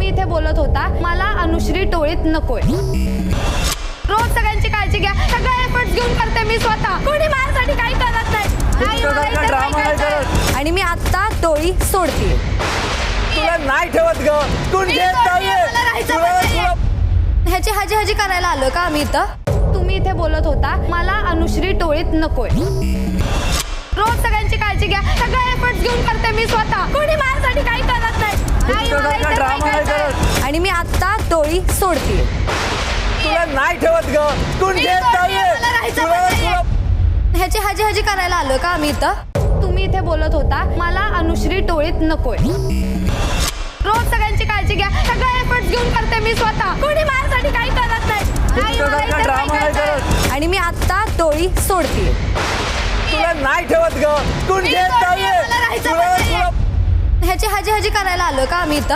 तुम्ही इथे बोलत होता मला अनुश्री टोळीत नकोय. रोज सगळ्यांची काळजी घ्या, सगळे एफर्ट्स घेऊन करते मी स्वतः. कोणी माझ्यासाठी काही करत नाही. आई, मला इथे ड्रामा नाही करत. आणि मी आता टोळी सोडते. तुला नाही ठेवत ग. तू घेत नाहीये. ह्याची हाजी हाजी करायला आलो का आम्ही इथं? तुम्ही इथे बोलत होता मला अनुश्री टोळीत नकोय. रोज सगळ्यांची काळजी घ्या, सगळे एफर्ट्स घेऊन करते मी स्वतः. कोणी माझ्यासाठी काही करत नाही. आई, मला इथे ड्रामा नाही करत. आणि मी आता टोळी सोडते. तुला नाही ठेवत ग. तू घेत नाहीये. ह्याची हाजी हाजी करायला आलो का आम्ही इथं? तुम्ही इथे बोलत होता मला अनुश्री टोळीत नकोय. रोज सगळ्यांची काळजी घ्या, सगळे एफर्ट्स घेऊन करते मी स्वतः. कोणी माझ्यासाठी काही करत नाही. आई, मला इथे ड्रामा नाही करत. आणि मी आता टोळी सोडते. तुला नाही ठेवत ग. तू घेत नाहीये. ह्याची हाजी हाजी करायला आलो का आम्ही इथं?